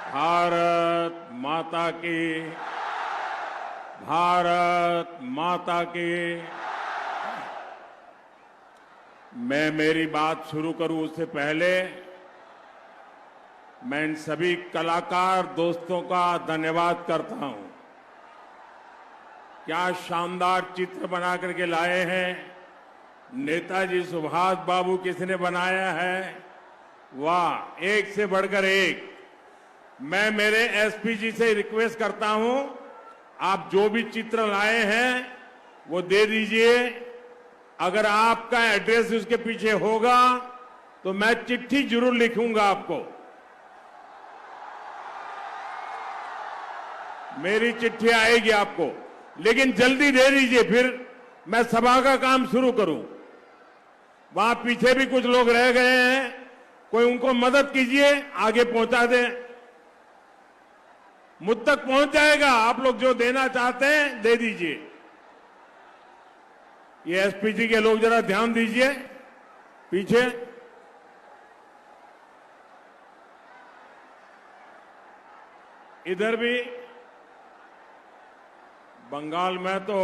भारत माता की, भारत माता की। मैं मेरी बात शुरू करूं उससे पहले मैं इन सभी कलाकार दोस्तों का धन्यवाद करता हूं। क्या शानदार चित्र बना करके लाए हैं। नेताजी सुभाष बाबू किसने बनाया है, वाह, एक से बढ़कर एक। मैं मेरे एसपी जी से रिक्वेस्ट करता हूं, आप जो भी चित्र लाए हैं वो दे दीजिए। अगर आपका एड्रेस उसके पीछे होगा तो मैं चिट्ठी जरूर लिखूंगा आपको। मेरी चिट्ठी आएगी आपको, लेकिन जल्दी दे दीजिए, फिर मैं सभा का काम शुरू करूं। वहां पीछे भी कुछ लोग रह गए हैं, कोई उनको मदद कीजिए, आगे पहुंचा दें। मुझ तक पहुंच जाएगा, आप लोग जो देना चाहते हैं दे दीजिए। ये एसपीजी के लोग जरा ध्यान दीजिए पीछे। इधर भी बंगाल में तो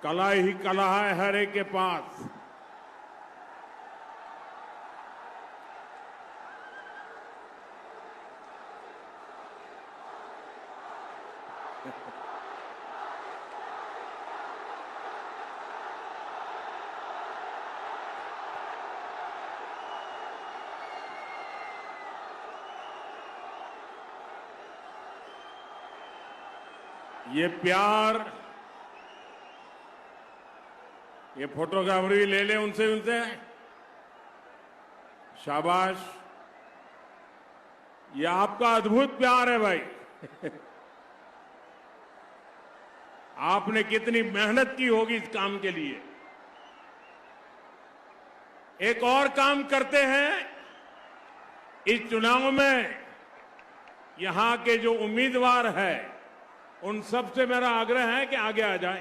कला ही कला है हर एक के पास। ये प्यार, ये फोटोग्राफर भी ले ले उनसे शाबाश। ये आपका अद्भुत प्यार है भाई। आपने कितनी मेहनत की होगी इस काम के लिए। एक और काम करते हैं, इस चुनाव में यहां के जो उम्मीदवार हैं उन सबसे मेरा आग्रह है कि आगे आ जाए।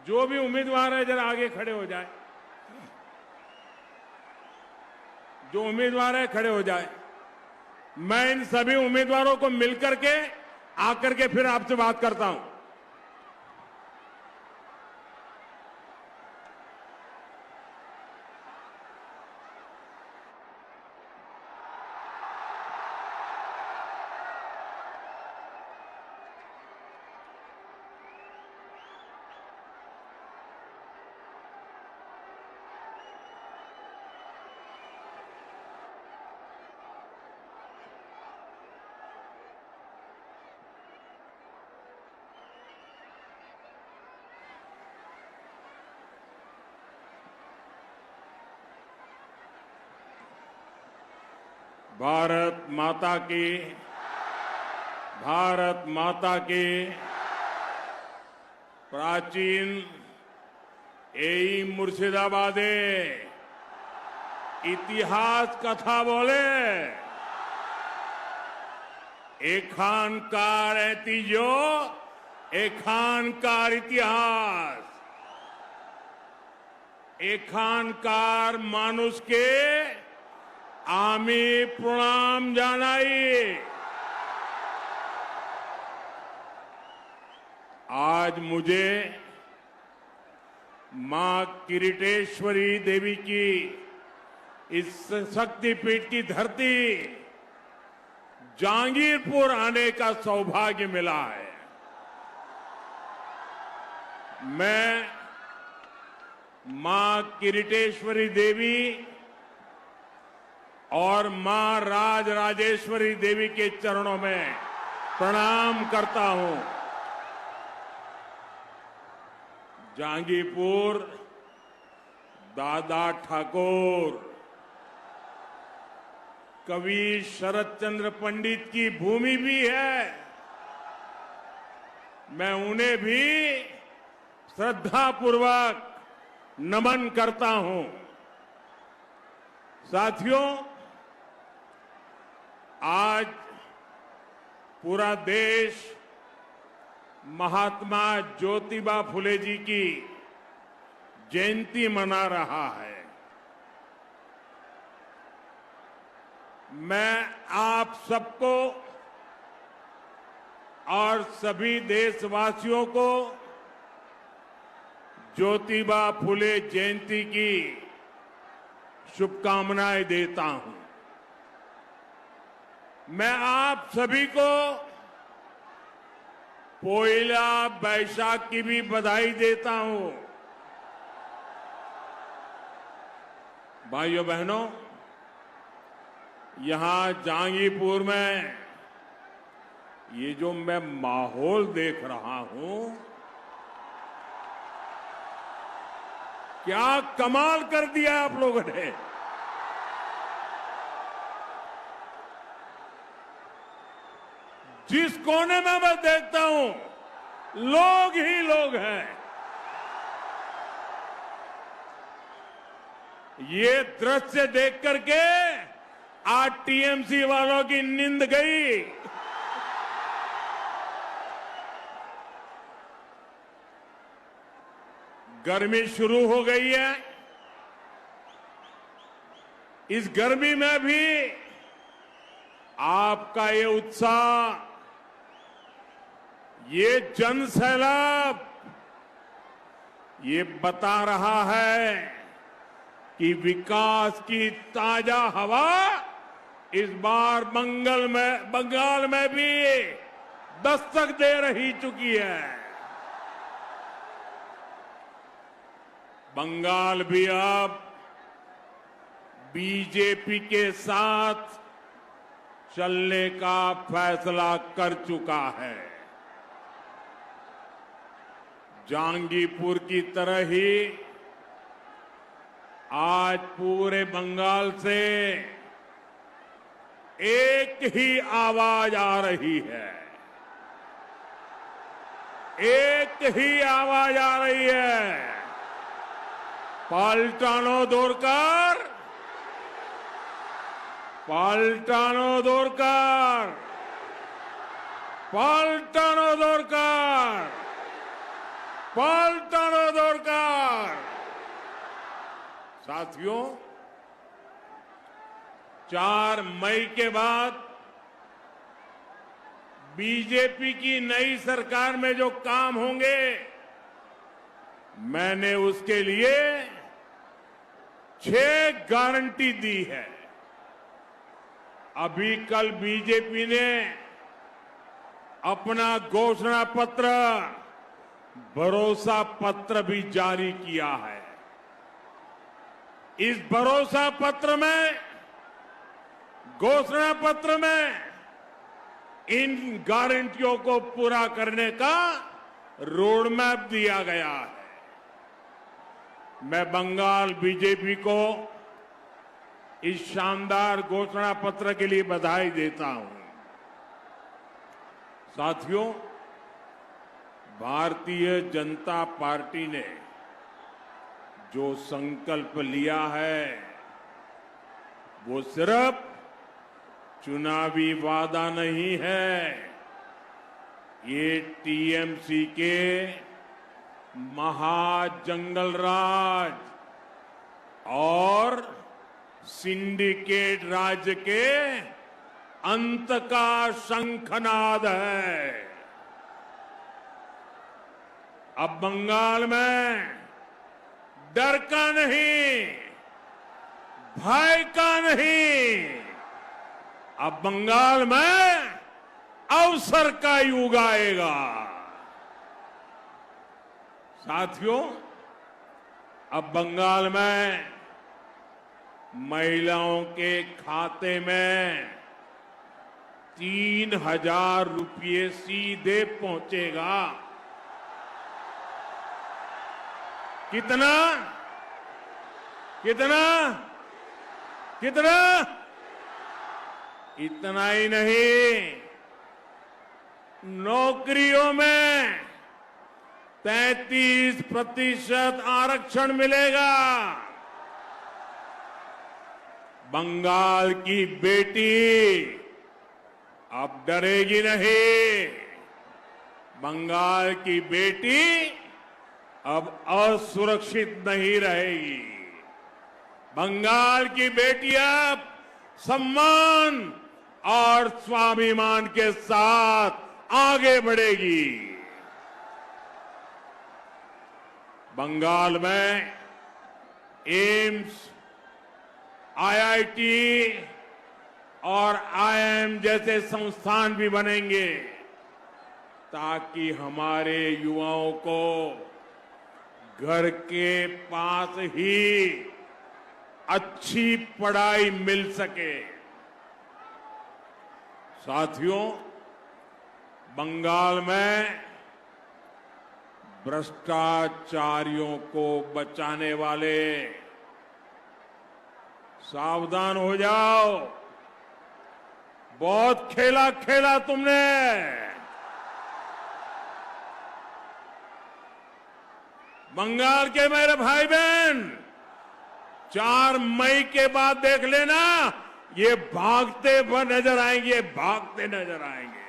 जो भी उम्मीदवार है जरा आगे खड़े हो जाए। जो उम्मीदवार है खड़े हो जाए। मैं इन सभी उम्मीदवारों को मिलकर के आकर के फिर आपसे बात करता हूं। भारत माता की, भारत माता की। प्राचीन यही मुर्शिदाबादे इतिहास कथा बोले, एखानकार ऐतिह्य एखानकार इतिहास। एखानकार मानुष के आमी प्रणाम जानाई। आज मुझे मां किरीटेश्वरी देवी की इस शक्तिपीठ की धरती जहांगीरपुर आने का सौभाग्य मिला है। मैं मां किरीटेश्वरी देवी और मां राजराजेश्वरी देवी के चरणों में प्रणाम करता हूं। जहांगीरपुर दादा ठाकुर कवि शरद चंद्र पंडित की भूमि भी है। मैं उन्हें भी श्रद्धापूर्वक नमन करता हूं। साथियों, आज पूरा देश महात्मा ज्योतिबा फुले जी की जयंती मना रहा है। मैं आप सबको और सभी देशवासियों को ज्योतिबा फुले जयंती की शुभकामनाएं देता हूं। मैं आप सभी को पोइला बैसाख की भी बधाई देता हूं। भाइयों बहनों, यहां जहांगीरपुर में ये जो मैं माहौल देख रहा हूं, क्या कमाल कर दिया आप लोगों ने। जिस कोने में मैं देखता हूं, लोग ही लोग हैं। ये दृश्य देख करके आज टीएमसी वालों की नींद गई। गर्मी शुरू हो गई है। इस गर्मी में भी आपका ये उत्साह, ये जन सैलाब, ये बता रहा है कि विकास की ताजा हवा इस बार बंगाल में भी दस्तक दे रही चुकी है। बंगाल भी अब बीजेपी के साथ चलने का फैसला कर चुका है। जहांगीरपुर की तरह ही आज पूरे बंगाल से एक ही आवाज आ रही है। एक ही आवाज आ रही है। पाल्टानो दोरकार, पाल्टानो दोरकार, पाल्टानो दोरकार, पाल्टानो दोरकार। साथियों, 4 मई के बाद बीजेपी की नई सरकार में जो काम होंगे, मैंने उसके लिए 6 गारंटी दी है। अभी कल बीजेपी ने अपना घोषणा पत्र, भरोसा पत्र भी जारी किया है। इस भरोसा पत्र में, घोषणा पत्र में इन गारंटियों को पूरा करने का रोड मैप दिया गया है। मैं बंगाल बीजेपी को इस शानदार घोषणा पत्र के लिए बधाई देता हूं। साथियों, भारतीय जनता पार्टी ने जो संकल्प लिया है, वो सिर्फ चुनावी वादा नहीं है। ये टीएमसी के महाजंगल राज और सिंडिकेट राज्य के अंत का शंखनाद है। अब बंगाल में डर का नहीं, भय का नहीं, अब बंगाल में अवसर का युग आएगा। साथियों, अब बंगाल में महिलाओं के खाते में 3,000 रुपये सीधे पहुंचेगा। कितना कितना कितना? इतना ही नहीं, नौकरियों में 33% आरक्षण मिलेगा। बंगाल की बेटी अब डरेगी नहीं। बंगाल की बेटी अब असुरक्षित नहीं रहेगी। बंगाल की बेटी अब सम्मान और स्वाभिमान के साथ आगे बढ़ेगी। बंगाल में एम्स, आईआईटी और आईआईएम जैसे संस्थान भी बनेंगे ताकि हमारे युवाओं को घर के पास ही अच्छी पढ़ाई मिल सके। साथियों, बंगाल में भ्रष्टाचारियों को बचाने वाले सावधान हो जाओ। बहुत खेला खेला तुमने। बंगाल के मेरे भाई बहन, 4 मई के बाद देख लेना, ये भागते हुए नजर आएंगे, भागते नजर आएंगे।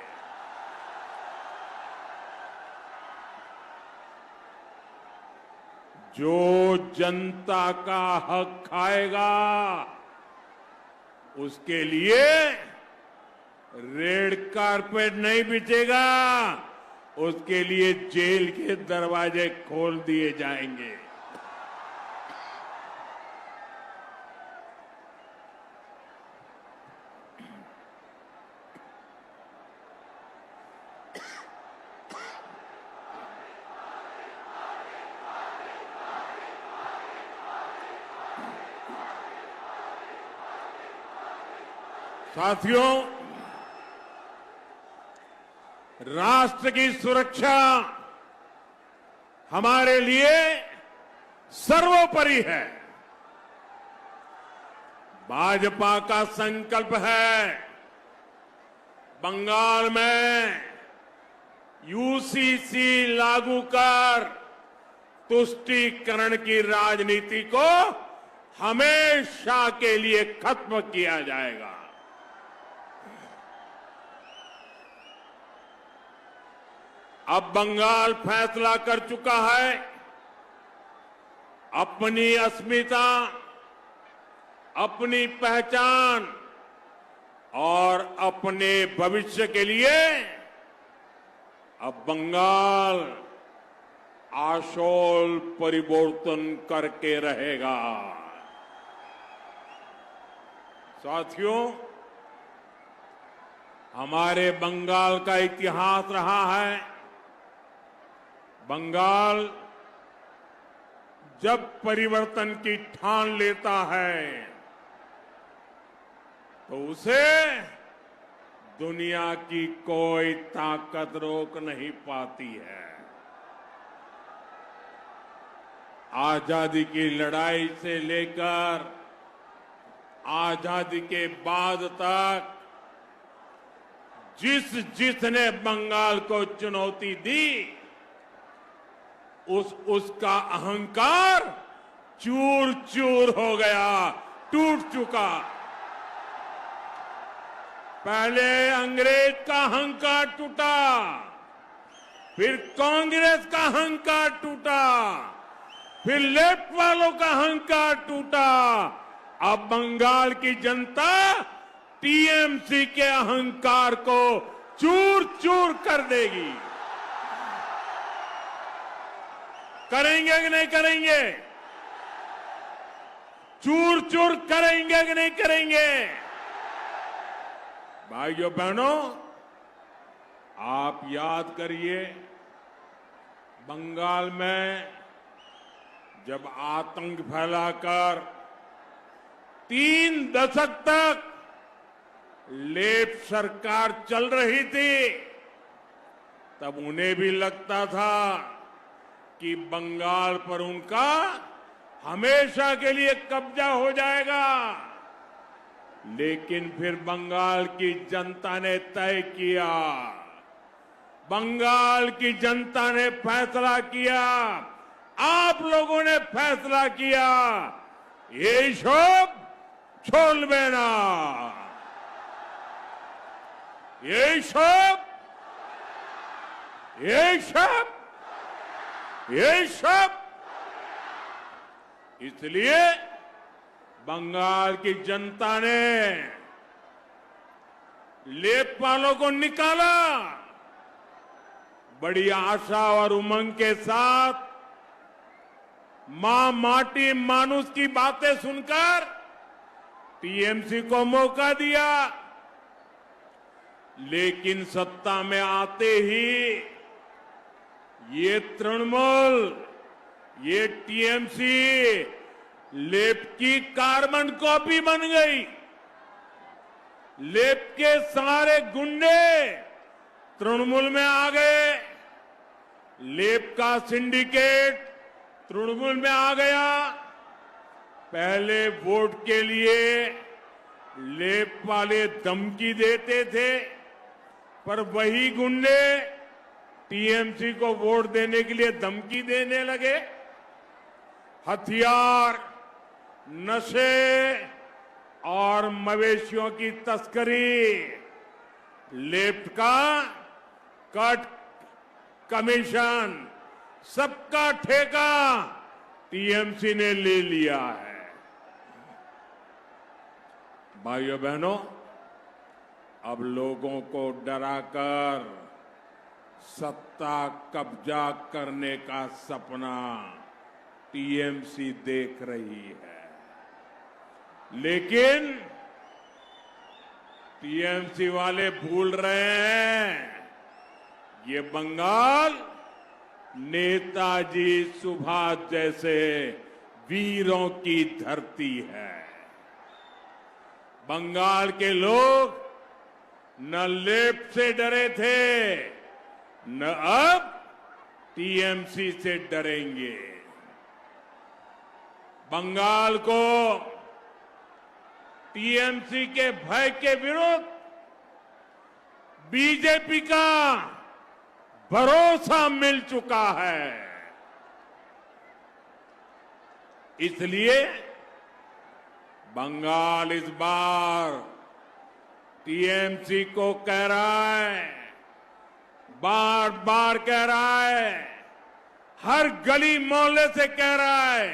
जो जनता का हक खाएगा उसके लिए रेड कारपेट नहीं बिछेगा, उसके लिए जेल के दरवाजे खोल दिए जाएंगे। साथियों, राष्ट्र की सुरक्षा हमारे लिए सर्वोपरि है। भाजपा का संकल्प है बंगाल में यूसीसी लागू कर तुष्टीकरण की राजनीति को हमेशा के लिए खत्म किया जाएगा। अब बंगाल फैसला कर चुका है अपनी अस्मिता, अपनी पहचान और अपने भविष्य के लिए अब बंगाल आशोल परिवर्तन करके रहेगा। साथियों, हमारे बंगाल का इतिहास रहा है। बंगाल जब परिवर्तन की ठान लेता है तो उसे दुनिया की कोई ताकत रोक नहीं पाती है। आजादी की लड़ाई से लेकर आजादी के बाद तक जिसने बंगाल को चुनौती दी उसका अहंकार चूर चूर हो गया, टूट चुका। पहले अंग्रेज का अहंकार टूटा, फिर कांग्रेस का अहंकार टूटा, फिर लेफ्ट वालों का अहंकार टूटा। अब बंगाल की जनता टीएमसी के अहंकार को चूर चूर कर देगी। करेंगे कि नहीं करेंगे? चूर चूर करेंगे कि नहीं करेंगे? भाइयों बहनों, आप याद करिए, बंगाल में जब आतंक फैलाकर 3 दशक तक लेफ्ट सरकार चल रही थी, तब उन्हें भी लगता था कि बंगाल पर उनका हमेशा के लिए कब्जा हो जाएगा। लेकिन फिर बंगाल की जनता ने तय किया, बंगाल की जनता ने फैसला किया, आप लोगों ने फैसला किया, ये सब छोड़बे ना, ये सब इसलिए बंगाल की जनता ने लेखपालों को निकाला। बड़ी आशा और उमंग के साथ मां माटी मानुष की बातें सुनकर टीएमसी को मौका दिया, लेकिन सत्ता में आते ही ये तृणमूल, ये टीएमसी लेप की कार्बन कॉपी बन गई। लेप के सारे गुंडे तृणमूल में आ गए। लेप का सिंडिकेट तृणमूल में आ गया। पहले वोट के लिए लेप वाले धमकी देते थे, पर वही गुंडे टीएमसी को वोट देने के लिए धमकी देने लगे। हथियार, नशे और मवेशियों की तस्करी, लेफ्ट का कट कमीशन, सबका ठेका टीएमसी ने ले लिया है। भाइयों बहनों, अब लोगों को डराकर सत्ता कब्जा करने का सपना टीएमसी देख रही है, लेकिन टीएमसी वाले भूल रहे हैं ये बंगाल नेताजी सुभाष जैसे वीरों की धरती है। बंगाल के लोग न लेफ्ट से डरे थे, न अब टीएमसी से डरेंगे। बंगाल को टीएमसी के भय के विरुद्ध बीजेपी का भरोसा मिल चुका है। इसलिए बंगाल इस बार टीएमसी को कह रहा है, बार बार कह रहा है, हर गली मोहल्ले से कह रहा है,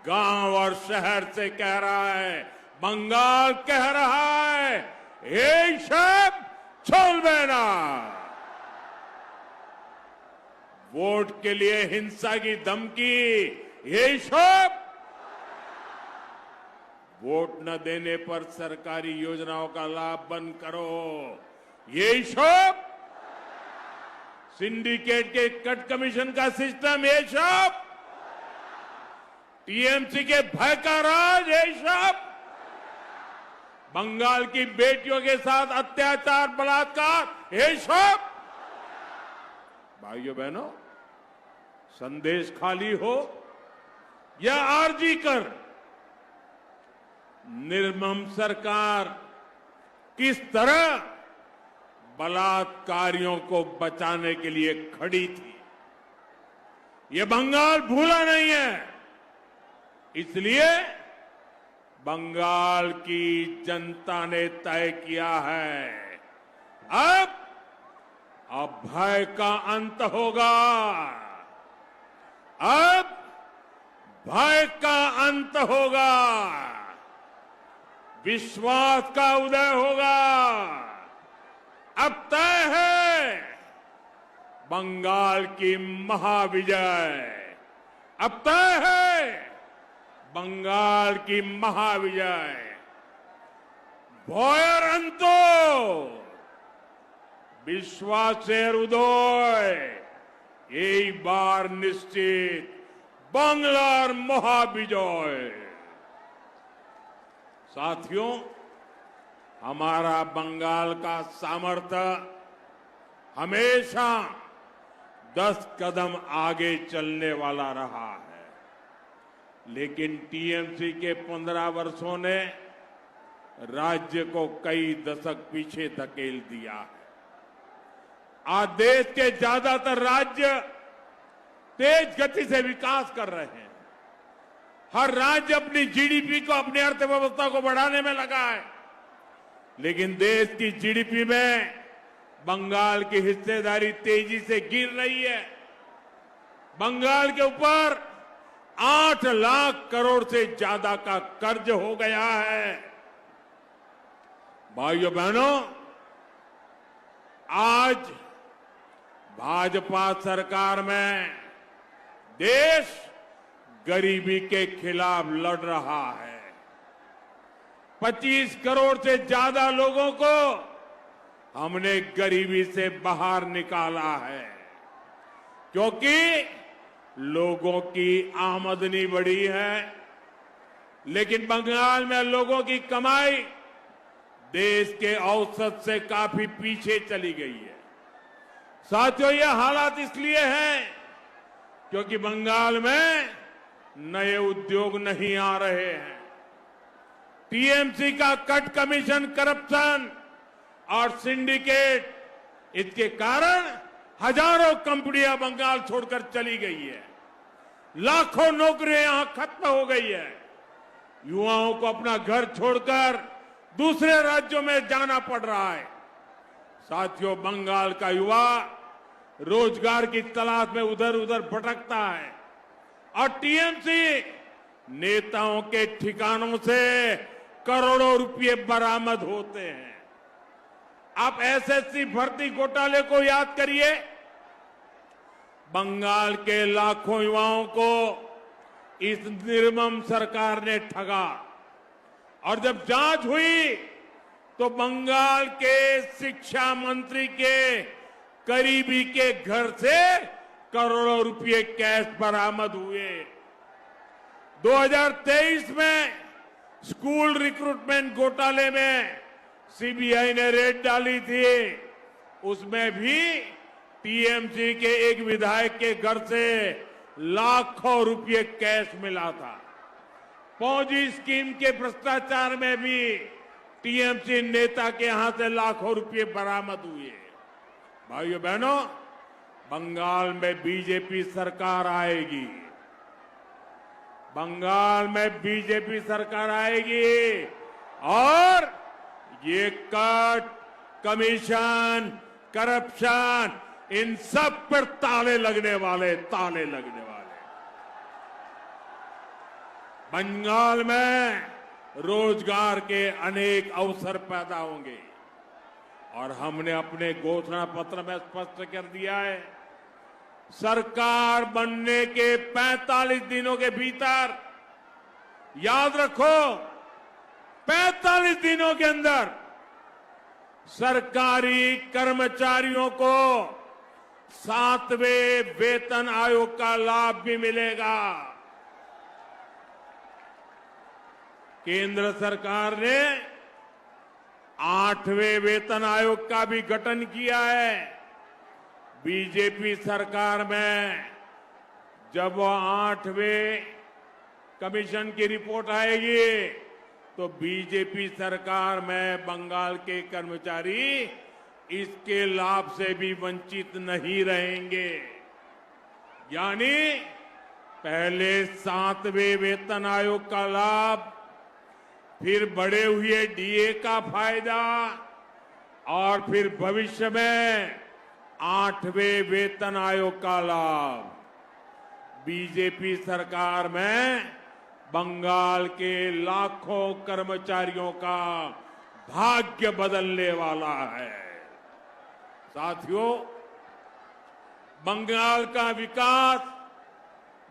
गांव और शहर से कह रहा है, बंगाल कह रहा है, ये सब छोड़बे ना। वोट के लिए हिंसा की धमकी, ये सब वोट न देने पर सरकारी योजनाओं का लाभ बंद करो, ये सब सिंडिकेट के कट कमीशन का सिस्टम, ये सब टीएमसी के भय का राज, ये सब बंगाल की बेटियों के साथ अत्याचार, बलात्कार, ये सब। भाइयों बहनों, संदेश खाली हो या आरजी कर, निर्मम सरकार किस तरह बलात्कारियों को बचाने के लिए खड़ी थी, ये बंगाल भूला नहीं है। इसलिए बंगाल की जनता ने तय किया है, अब भय का अंत होगा, अब भय का अंत होगा, विश्वास का उदय होगा। अब तय है बंगाल की महाविजय, अब तय है बंगाल की महाविजय। भयर अंतो विश्वासेर उदय, एक बार निश्चित बांग्लार महाविजय। साथियों, हमारा बंगाल का सामर्थ्य हमेशा 10 कदम आगे चलने वाला रहा है, लेकिन टीएमसी के 15 वर्षों ने राज्य को कई दशक पीछे धकेल दिया है। आज देश के ज्यादातर राज्य तेज गति से विकास कर रहे हैं। हर राज्य अपनी जीडीपी को, अपनी अर्थव्यवस्था को बढ़ाने में लगा है, लेकिन देश की जीडीपी में बंगाल की हिस्सेदारी तेजी से गिर रही है। बंगाल के ऊपर 8 लाख करोड़ से ज्यादा का कर्ज हो गया है। भाइयों बहनों, आज भाजपा सरकार में देश गरीबी के खिलाफ लड़ रहा है। 25 करोड़ से ज्यादा लोगों को हमने गरीबी से बाहर निकाला है, क्योंकि लोगों की आमदनी बढ़ी है, लेकिन बंगाल में लोगों की कमाई देश के औसत से काफी पीछे चली गई है। साथियों, ये हालात इसलिए हैं क्योंकि बंगाल में नए उद्योग नहीं आ रहे हैं। टीएमसी का कट कमीशन, करप्शन और सिंडिकेट, इसके कारण हजारों कंपनियां बंगाल छोड़कर चली गई है। लाखों नौकरियां यहां खत्म हो गई है। युवाओं को अपना घर छोड़कर दूसरे राज्यों में जाना पड़ रहा है। साथियों, बंगाल का युवा रोजगार की तलाश में उधर उधर भटकता है और टीएमसी नेताओं के ठिकानों से करोड़ों रुपए बरामद होते हैं। आप एसएससी भर्ती घोटाले को याद करिए। बंगाल के लाखों युवाओं को इस निर्मम सरकार ने ठगा और जब जांच हुई तो बंगाल के शिक्षा मंत्री के करीबी के घर से करोड़ों रुपए कैश बरामद हुए। 2023 में स्कूल रिक्रूटमेंट घोटाले में सीबीआई ने रेड डाली थी, उसमें भी टीएमसी के एक विधायक के घर से लाखों रुपए कैश मिला था। पौजी स्कीम के भ्रष्टाचार में भी टीएमसी नेता के यहां से लाखों रुपए बरामद हुए। भाइयों बहनों, बंगाल में बीजेपी सरकार आएगी। बंगाल में बीजेपी सरकार आएगी और ये कट, कमीशन, करप्शन, इन सब पर ताले लगने वाले। बंगाल में रोजगार के अनेक अवसर पैदा होंगे और हमने अपने घोषणा पत्र में स्पष्ट कर दिया है, सरकार बनने के 45 दिनों के भीतर, याद रखो 45 दिनों के अंदर सरकारी कर्मचारियों को 7वें वेतन आयोग का लाभ भी मिलेगा। केंद्र सरकार ने 8वें वेतन आयोग का भी गठन किया है। बीजेपी सरकार में जब वो 8वें कमीशन की रिपोर्ट आएगी तो बीजेपी सरकार में बंगाल के कर्मचारी इसके लाभ से भी वंचित नहीं रहेंगे। यानी पहले 7वें वेतन आयोग का लाभ, फिर बढ़े हुए डीए का फायदा और फिर भविष्य में 8वें वेतन आयोग का लाभ। बीजेपी सरकार में बंगाल के लाखों कर्मचारियों का भाग्य बदलने वाला है। साथियों, बंगाल का विकास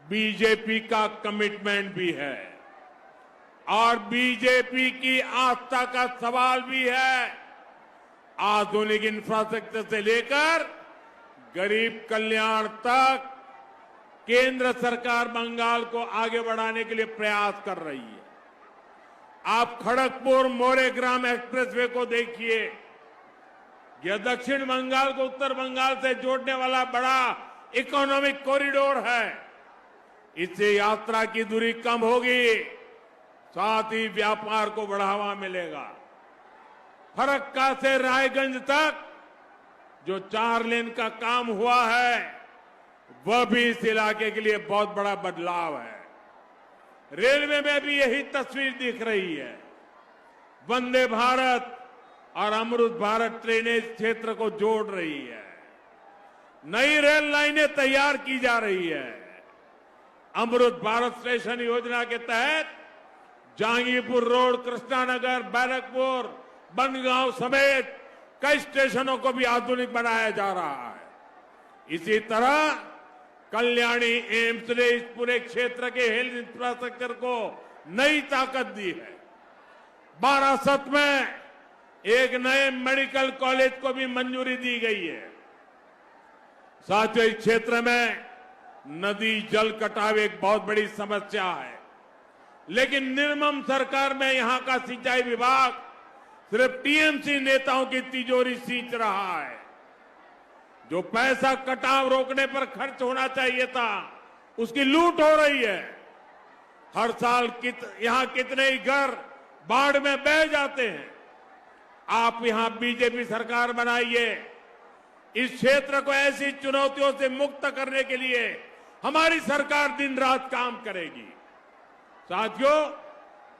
बीजेपी का कमिटमेंट भी है और बीजेपी की आस्था का सवाल भी है। आधुनिक इंफ्रास्ट्रक्चर से लेकर गरीब कल्याण तक केंद्र सरकार बंगाल को आगे बढ़ाने के लिए प्रयास कर रही है। आप खड़गपुर मोरेग्राम एक्सप्रेसवे को देखिए, यह दक्षिण बंगाल को उत्तर बंगाल से जोड़ने वाला बड़ा इकोनॉमिक कॉरिडोर है। इससे यात्रा की दूरी कम होगी, साथ ही व्यापार को बढ़ावा मिलेगा। फरक्का से रायगंज तक जो 4 लेन का काम हुआ है, वह भी इस इलाके के लिए बहुत बड़ा बदलाव है। रेलवे में भी यही तस्वीर दिख रही है। वंदे भारत और अमृत भारत ट्रेनें इस क्षेत्र को जोड़ रही है। नई रेल लाइनें तैयार की जा रही है। अमृत भारत स्टेशन योजना के तहत जहांगीरपुर रोड, कृष्णानगर, बैरकपुर, बनगांव समेत कई स्टेशनों को भी आधुनिक बनाया जा रहा है। इसी तरह कल्याणी एम्स ने इस पूरे क्षेत्र के हेल्थ इंफ्रास्ट्रक्चर को नई ताकत दी है। बारासत में एक नए मेडिकल कॉलेज को भी मंजूरी दी गई है। साथियों, इस क्षेत्र में नदी जल कटाव एक बहुत बड़ी समस्या है, लेकिन निर्मम सरकार में यहां का सिंचाई विभाग सिर्फ टीएमसी नेताओं की तिजोरी सींच रहा है। जो पैसा कटाव रोकने पर खर्च होना चाहिए था, उसकी लूट हो रही है। हर साल यहां कितने ही घर बाढ़ में बह जाते हैं। आप यहां बीजेपी सरकार बनाइए। इस क्षेत्र को ऐसी चुनौतियों से मुक्त करने के लिए हमारी सरकार दिन रात काम करेगी। साथियों,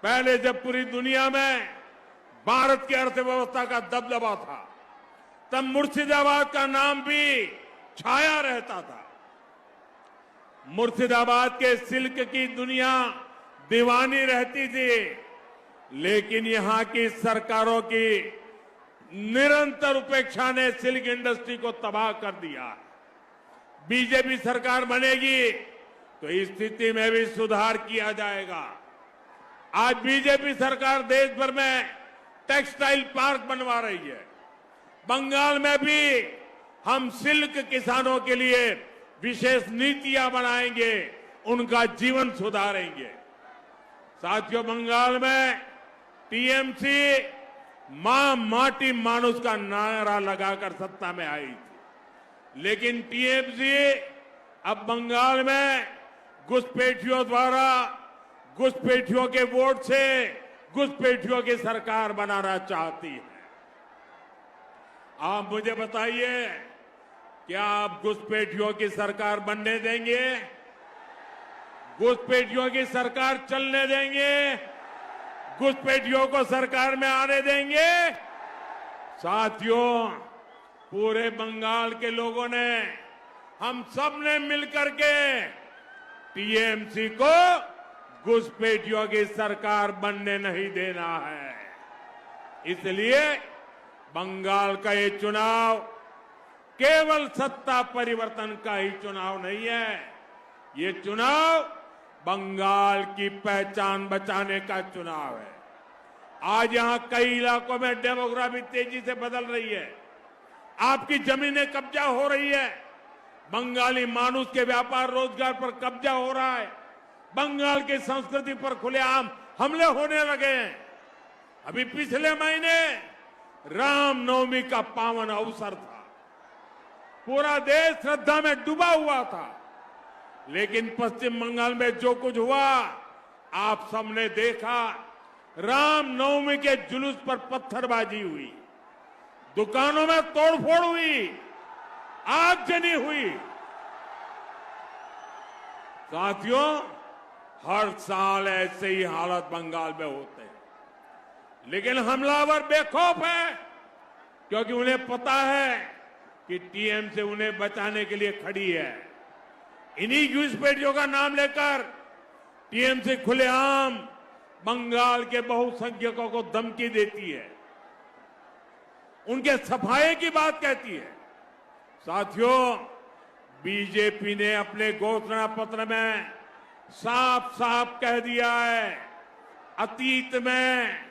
पहले जब पूरी दुनिया में भारत की अर्थव्यवस्था का दबदबा था, तब मुर्शिदाबाद का नाम भी छाया रहता था। मुर्शिदाबाद के सिल्क की दुनिया दीवानी रहती थी, लेकिन यहां की सरकारों की निरंतर उपेक्षा ने सिल्क इंडस्ट्री को तबाह कर दिया। बीजेपी सरकार बनेगी तो इस स्थिति में भी सुधार किया जाएगा। आज बीजेपी सरकार देश भर में टेक्सटाइल पार्क बनवा रही है। बंगाल में भी हम सिल्क किसानों के लिए विशेष नीतियां बनाएंगे, उनका जीवन सुधारेंगे। साथियों, बंगाल में टीएमसी मां माटी मानुष का नारा लगाकर सत्ता में आई थी, लेकिन टीएमसी अब बंगाल में घुसपैठियों द्वारा, घुसपैठियों के वोट से घुसपैठियों की सरकार बनाना चाहती है। आप मुझे बताइए, क्या आप घुसपैठियों की सरकार बनने देंगे? घुसपैठियों की सरकार चलने देंगे? घुसपैठियों को सरकार में आने देंगे? साथियों, पूरे बंगाल के लोगों ने, हम सब ने मिलकर के टीएमसी को घुसपैठियों की सरकार बनने नहीं देना है। इसलिए बंगाल का ये चुनाव केवल सत्ता परिवर्तन का ही चुनाव नहीं है, ये चुनाव बंगाल की पहचान बचाने का चुनाव है। आज यहां कई इलाकों में डेमोग्राफी तेजी से बदल रही है। आपकी जमीनें कब्जा हो रही है। बंगाली मानुष के व्यापार रोजगार पर कब्जा हो रहा है। बंगाल की संस्कृति पर खुलेआम हमले होने लगे हैं। अभी पिछले महीने रामनवमी का पावन अवसर था। पूरा देश श्रद्धा में डूबा हुआ था, लेकिन पश्चिम बंगाल में जो कुछ हुआ आप सबने देखा। रामनवमी के जुलूस पर पत्थरबाजी हुई, दुकानों में तोड़फोड़ हुई, आगजनी हुई। साथियों, हर साल ऐसे ही हालत बंगाल में होते हैं, लेकिन हमलावर बेखौफ है, क्योंकि उन्हें पता है कि टीएमसी उन्हें बचाने के लिए खड़ी है। इन्हीं घुसपैठियों का नाम लेकर टीएमसी खुलेआम बंगाल के बहुसंख्यकों को धमकी देती है, उनके सफाये की बात कहती है। साथियों, बीजेपी ने अपने घोषणा पत्र में साफ साफ कह दिया है, अतीत में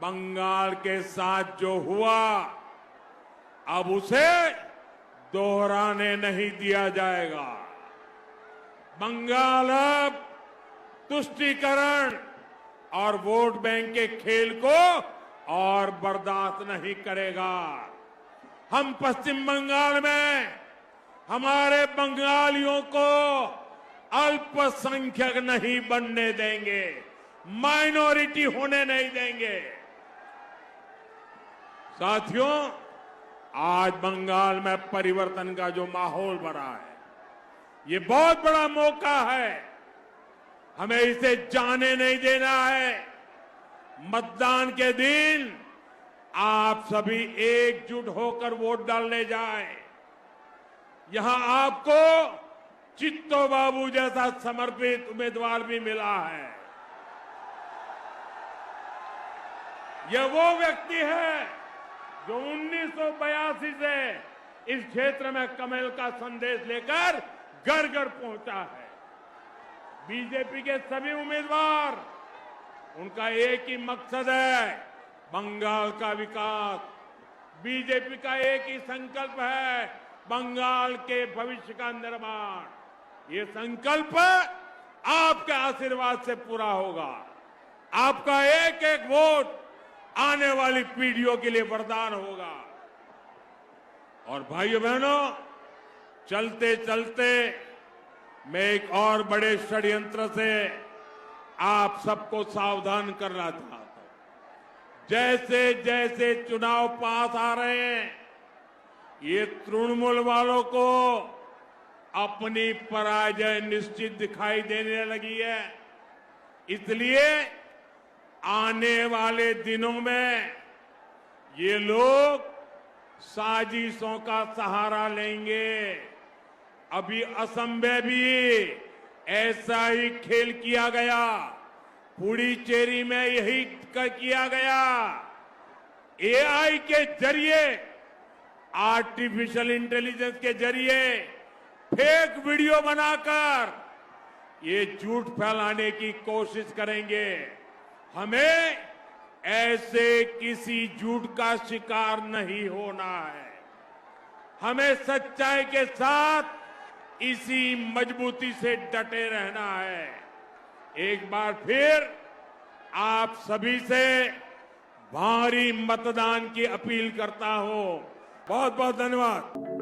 बंगाल के साथ जो हुआ अब उसे दोहराने नहीं दिया जाएगा। बंगाल अब तुष्टीकरण और वोट बैंक के खेल को और बर्दाश्त नहीं करेगा। हम पश्चिम बंगाल में हमारे बंगालियों को अल्पसंख्यक नहीं बनने देंगे, माइनॉरिटी होने नहीं देंगे। साथियों, आज बंगाल में परिवर्तन का जो माहौल बना है, ये बहुत बड़ा मौका है। हमें इसे जाने नहीं देना है। मतदान के दिन आप सभी एकजुट होकर वोट डालने जाएं। यहां आपको चित्तो बाबू जैसा समर्पित उम्मीदवार भी मिला है। यह वो व्यक्ति है जो 1982 से इस क्षेत्र में कमल का संदेश लेकर घर घर पहुंचा है। बीजेपी के सभी उम्मीदवार, उनका एक ही मकसद है, बंगाल का विकास। बीजेपी का एक ही संकल्प है, बंगाल के भविष्य का निर्माण। ये संकल्प आपके आशीर्वाद से पूरा होगा। आपका एक एक वोट आने वाली पीढ़ियों के लिए वरदान होगा। और भाइयों बहनों, चलते चलते मैं एक और बड़े षड्यंत्र से आप सबको सावधान करना चाहता हूं। जैसे जैसे चुनाव पास आ रहे हैं, ये तृणमूल वालों को अपनी पराजय निश्चित दिखाई देने लगी है। इसलिए आने वाले दिनों में ये लोग साजिशों का सहारा लेंगे। अभी असम में भी ऐसा ही खेल किया गया, पुडुचेरी में यही किया गया। एआई के जरिए, आर्टिफिशियल इंटेलिजेंस के जरिए फेक वीडियो बनाकर ये झूठ फैलाने की कोशिश करेंगे। हमें ऐसे किसी झूठ का शिकार नहीं होना है। हमें सच्चाई के साथ इसी मजबूती से डटे रहना है। एक बार फिर आप सभी से भारी मतदान की अपील करता हूं। बहुत बहुत धन्यवाद।